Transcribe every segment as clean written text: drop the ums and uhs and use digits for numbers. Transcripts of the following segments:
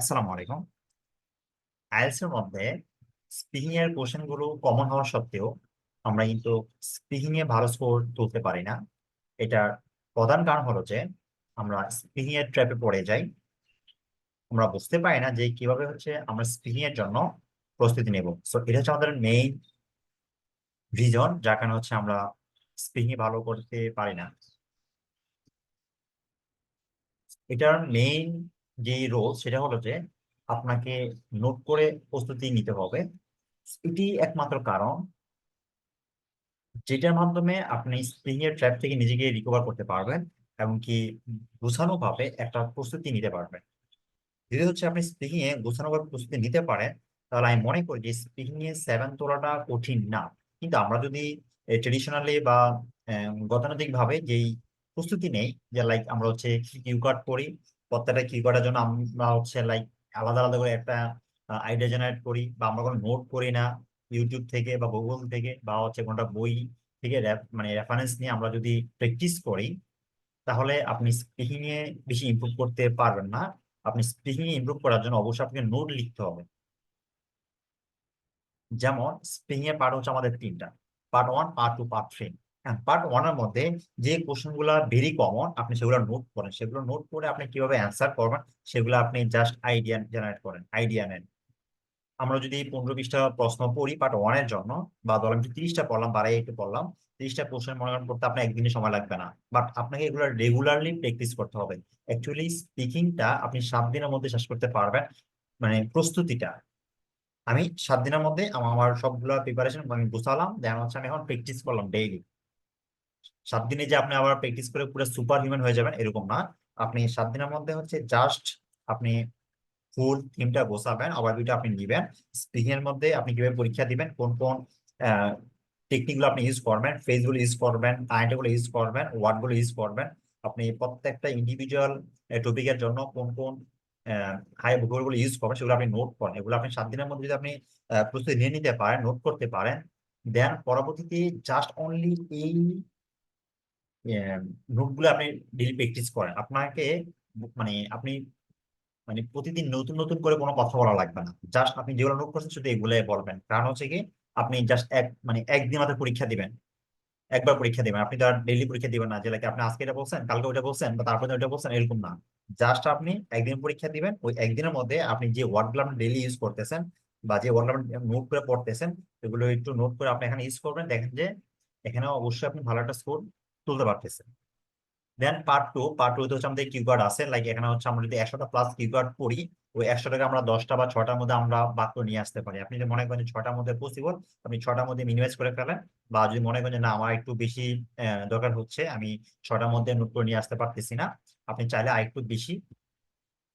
আসসালামু আলাইকুম। আইএলটিএস এর মধ্যে স্পিকিং এর কোশ্চেন গুলো কমন হওয়া সত্ত্বেও আমরা কিন্তু স্পিকিং এ ভালো স্কোর তুলতে পারি না। এটার প্রধান কারণ হলো যে আমরা স্পিকিং এর ট্র্যাপে পড়ে যাই। আমরা বুঝতে পারি না যে কিভাবে আমরা স্পিকিং এর জন্য প্রস্তুতি নেব। সো এটা হচ্ছে আমাদের মেইন রিজন, যার কারণে আমরা স্পিকিং এ ভালো করতে পারি না। এটার মেইন যে রোল সেটা হলো যে আপনাকে নোট করে প্রস্তুতি নিতে হবে। এটি একমাত্র কারণ যেটার মাধ্যমে আপনি স্প্রিং এর ট্র্যাপ থেকে নিজেকে রিকভার করতে পারবেন এবং কি গোছানো ভাবে একটা প্রস্তুতি নিতে পারবেন। যদি আপনি স্পিকিং এ গোছানো ভাবে প্রস্তুতি নিতে পারেন, তাহলে আমি মনে করি যে স্পিকিং এ 7 তোলাটা কঠিন না। কিন্তু আমরা যদি ট্রেডিশনালি বা গতানুগতিক ভাবে যেই প্রস্তুতি নেই, যে লাইক আমরা কিউ কার্ড করি, প্রত্যেকটা কিউ কার্ডের জন্য আমরা লাইক আলাদা আলাদা করে একটা আইডিয়া জেনারেট করি, বা আমরা কোনো নোট করি না ইউটিউব থেকে বা গুগল থেকে বা কোনটা বই থেকে রেফারেন্স নিয়ে আমরা যদি প্র্যাকটিস করি, তাহলে আপনি স্পিকিং এ বেশি ইমপ্রুভ করতে পারবেন না। আপনি স্পিকিং এ ইমপ্রুভ করার জন্য অবশ্যই আপনাকে নোট লিখতে হবে। যেমন স্পিকিং এর পার্ট হচ্ছে আমাদের তিনটা: part one, part two, part three. Part one এর মধ্যে যে কোশ্চেন গুলা ভেরি কমন, আপনি সেগুলো নোট করেন। সেগুলো নোট করে আপনি কিভাবে অ্যান্সার করবেন সেগুলো আপনি জাস্ট আইডিয়া জেনারেট করেন, আইডিয়া নেন। আমরা যদি 15-20টা প্রশ্ন পড়ি পার্ট ওয়ান এর জন্য, বা ধরলাম যে 30টা পড়লাম, বাড়াই একটু পড়লাম, 30টা কোশ্চেন মনে করেন পড়তে আপনার একদিনে সময় লাগবে না, বাট আপনাকে এগুলো রেগুলারলি প্র্যাকটিস করতে হবে। অ্যাকচুয়ালি স্পিকিংটা আপনি 7 দিনের মধ্যে শেষ করতে পারবেন, প্রস্তুতিটা। আমি 7 দিনের মধ্যে আমার সবগুলো প্রিপারেশন আমি গোছালাম, দেন আমি এখন প্র্যাকটিস করলাম ডেইলি। 7 দিনে যে আপনি আবার প্র্যাকটিস করে পুরো সুপার হিউম্যান হয়ে যাবেন এরকম না। আপনি 7 দিনের মধ্যে জাস্ট আপনি ফুল থিমটা গোছাবেন, আবার দুইটা আপনি নিবেন। স্পিকিং এর মধ্যে আপনি কিভাবে পরীক্ষা দিবেন, কোন কোন টেকনিক গুলো আপনি ইউজ করবেন, ফ্রেজ গুলো ইউজ করবেন, আইটেম গুলো ইউজ করবেন, ওয়ার্ড গুলো ইউজ করবেন। আপনি প্রত্যেকটা ইন্ডিভিজুয়াল টপিকের জন্য কোন কোন হাই ভোকাবুলারি গুলো ইউজ করবেন সেগুলো আপনি নোট করেন। এগুলো আপনি 7 দিনের মধ্যে যদি আপনি প্রস্তুতি নিয়ে নিতে পারেন, নোট করতে পারেন, দেন পরবর্তীতে জাস্ট অনলি এই নোটগুলো আপনি ডেইলি প্র্যাকটিস করেন। আপনাকে আপনি প্রতিদিন নতুন নতুন করে কোনো কথা বলা লাগবে না। জাস্ট আপনি যেগুলো নোট করছেন শুধু এগুলাই বলবেন। কারণ কি, আপনি জাস্ট একদিন মাত্র পরীক্ষা দিবেন, একবার পরীক্ষা দিবেন। আপনি তো আর ডেইলি পরীক্ষা দিবেন না, যে like আপনি আজকে এটা বলছেন, কালকে ওইটা বলছেন, বা তারপরে ওইটা বলছেন, এরকম না। জাস্ট আপনি একদিন পরীক্ষা দিবেন, ওই একদিনের মধ্যে আপনি যে ওয়ার্ড গুলো আপনি ডেইলি ইউজ করতেছেন বা যে ওয়ার্ড আপনি নোট করে পড়তেছেন, এগুলো একটু নোট করে আপনি এখানে ইউজ করবেন। দেখেন যে এখানে অবশ্যই আপনি ভালো একটা স্কোর তুলতে পারতেছেন। দেন পার্ট টু হচ্ছে আমাদের কিউকার্ড আছে, লাইক এখানে আমরা যদি 100টা প্লাস কিউকার্ড পড়ি, ওই 100টাকে আমরা 10টা বা 6টার মধ্যে আমরা বাক্য নিয়ে আসতে পারি। আপনি যদি মনে করেন যে 6টার মধ্যে পসিবল, আপনি 6টার মধ্যে মিনিমাইজ করে ফেলেন। বা যদি মনে করেন যে না, আমার একটু বেশি দরকার হচ্ছে, আমি 6টার মধ্যে নোট করে নিয়ে আসতে পারতেছি না, আপনি চাইলে আরেকটু বেশি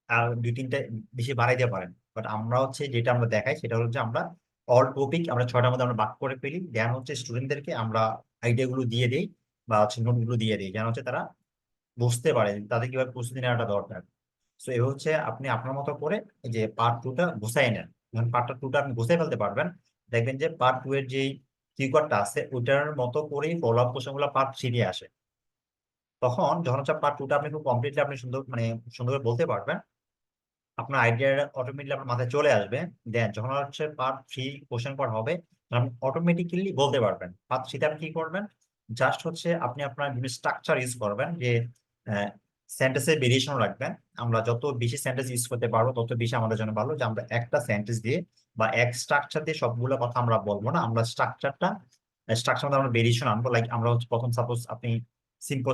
আর দুই তিনটে বেশি বাড়াই দিতে পারেন। বাট আমরা যেটা আমরা দেখাই সেটা হচ্ছে আমরা অল টপিক আমরা 6টার মধ্যে আমরা বাক করে ফেলি। দেন স্টুডেন্টদেরকে আমরা আইডিয়া গুলো দিয়ে দিই, বা নোট গুলো দিয়ে দিই, যেন তারা বুঝতে পারে তাদের কিভাবে প্রস্তুতি নেওয়াটা দরকার। সো এ আপনি আপনার মতো করে এই যে পার্ট 2টা গুছাই নেন। যখন পার্ট 2টা আপনি গুছাই ফেলতে পারবেন, দেখবেন যে পার্ট 2 এর যে কিউকারটা আছে ওইটার মতো করেই ফলো আপ কোশ্চেন গুলো পার্ট 3 আসে। তখন যখন পার্ট 2টা আপনি খুব কমপ্লিটলি আপনি সুন্দর সুন্দর করে বলতে পারবেন, আপনার আইডিয়া অটোমেটিকলি আপনার মাথায় চলে আসবে। দেন যখন পার্ট 3 কোশ্চেন পর হবে, তখন অটোমেটিক্যালি বলতে পারবেন। পার্ট 3তে আপনি কি করবেন, জাস্ট আপনি আপনার বিভিন্ন স্ট্রাকচার ইউজ করবেন, যে সেন্টেন্সের ভেরিয়েশন রাখবেন। আমরা যত বেশি সেন্টেন্স ইউজ করতে পারবো তত বেশি আমাদের জন্য ভালো। যে আমরা একটা সেন্টেন্স দিয়ে বা এক স্ট্রাকচার দিয়ে সবগুলো কথা আমরা বলবো না, আমরা স্ট্রাকচার মধ্যে আমরা ভেরিয়েশন আনবো। লাইক আমরা প্রথম সাপোজ আপনি সিম্পল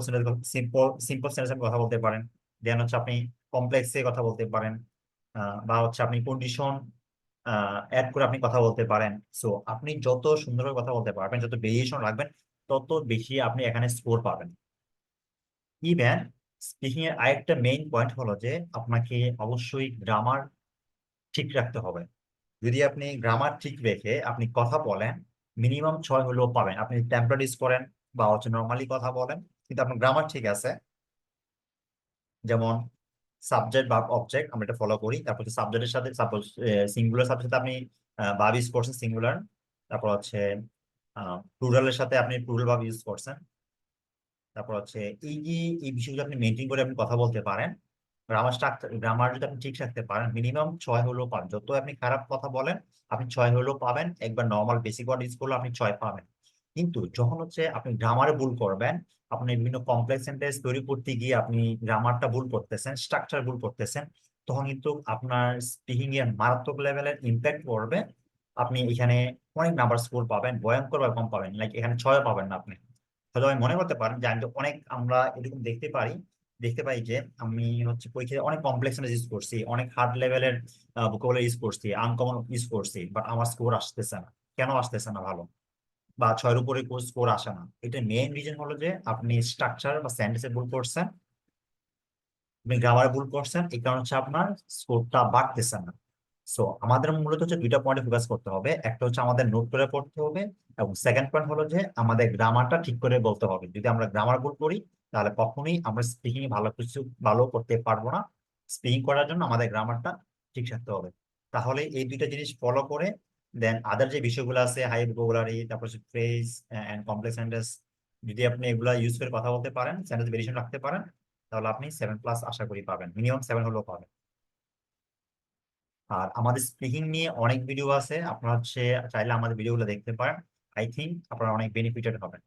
সেন্টেন্স কথা বলতে পারেন। দেন আপনি কমপ্লেক্সে কথা বলতে পারেন, বা আপনি কন্ডিশন অ্যাড করে আপনি কথা বলতে পারেন। সো আপনি যত সুন্দরভাবে কথা বলতে পারবেন, যত ভেরিয়েশন রাখবেন, তত বেশি আপনি এখানে স্কোর পাবেন। ইভেন স্পিকিং এর আরেকটা মেইন পয়েন্ট হলো যে আপনাকে অবশ্যই গ্রামার ঠিক রাখতে হবে। যদি আপনি গ্রামার ঠিক রেখে আপনি কথা বলেন, মিনিমাম 6 হলেও পাবেন। আপনি টেম্পারেট ইউজ করেন বা নর্মালি কথা বলেন, কিন্তু আপনার গ্রামার ঠিক আছে। যেমন সাবজেক্ট বা অবজেক্ট আমরা এটা ফলো করি, তারপর সাবজেক্টের সাথে সাপোজ সিঙ্গুলার সাবজেক্টের সাথে আপনি ভার্ব ইউজ করছেন সিঙ্গুলার, তারপর প্লুরালের সাথে আপনি প্লুরাল ভার্ব ইউজ করছেন। তারপর এই যে এই বিষয়গুলো আপনি মেনটেন করে আপনি কথা বলতে পারেন, গ্রামার যদি আপনি ঠিক রাখতে পারেন মিনিমাম 6 হলেও পাবেন। যত আপনি খারাপ কথা বলেন আপনি 6 হলেও পাবেন, একবার নর্মাল বেসিক ওয়ার্ড ইউজ করলে আপনি 6 পাবেন। কিন্তু যখন হচ্ছে আপনি গ্রামারে ভুল করবেন, আপনি বিভিন্ন কমপ্লেক্স সেন্টেন্স তৈরি করতে গিয়ে আপনি গ্রামারটা ভুল করতেছেন, স্ট্রাকচার ভুল করতেছেন, তখন কিন্তু আপনার স্পিকিং এর মারাত্মক লেভেলের ইম্প্যাক্ট পড়বে। আপনি এখানে অনেক নাম্বার স্কোর পাবেন, ভয়ঙ্কর ভাবে কম পাবেন, লাইক এখানে 6 পাবেন না আপনি। হয়তো আমি মনে করতে পারেন যে আমি তো অনেক, আমরা এরকম দেখতে পাই যে আমি হচ্ছে পরীক্ষায় অনেক কমপ্লেক্স ইউজ করছি, অনেক হার্ড লেভেলের ভোকাবুলারি ইউজ করছি, আনকমন ইউজ করছি, বাট আমার স্কোর আসতেছে না। কেন আসতেছে না ভালো, বা 6-এর উপরে স্কোর আসে না? এটা মেইন রিজন হলো যে আপনি স্ট্রাকচার বা সেন্টেন্সে ভুল করছেন, আপনি গ্রামারে ভুল করছেন, এই কারণে হচ্ছে আপনার স্কোরটা বাড়তেছে না। সো আমাদের মূলত হচ্ছে দুইটা পয়েন্টে ফোকাস করতে হবে, একটা হচ্ছে আমাদের নোট করে পড়তে হবে, এবং সেকেন্ড পয়েন্ট হলো যে আমাদের গ্রামারটা ঠিক করে বলতে হবে। যদি আমরা গ্রামার ভুল করি তাহলে কখনোই আমরা স্পিকিং ভালো করতে পারবো না। স্পিকিং করার জন্য আমাদের গ্রামারটা ঠিক রাখতে হবে। তাহলে এই দুইটা জিনিস ফলো করে দেন আদার যে বিষয়গুলো আছে, হাই ভোকাবুলারি, তারপর ফ্রেজ এন্ড কমপ্লেক্স সেন্টেন্স, যদি আপনি এগুলা ইউজ করে কথা বলতে পারেন, সেন্টেন্স ভেরিয়েশন রাখতে পারেন, তাহলে আপনি 7+ আশা করি পাবেন, মিনিমাম 7 হলেও পাবেন। আর আমাদের স্পিকিং নিয়ে অনেক ভিডিও আছে, আপনারা হচ্ছে চাইলে আমাদের ভিডিওগুলো দেখতে পারেন। আই থিংক আপনারা অনেক বেনিফিটেড হবেন।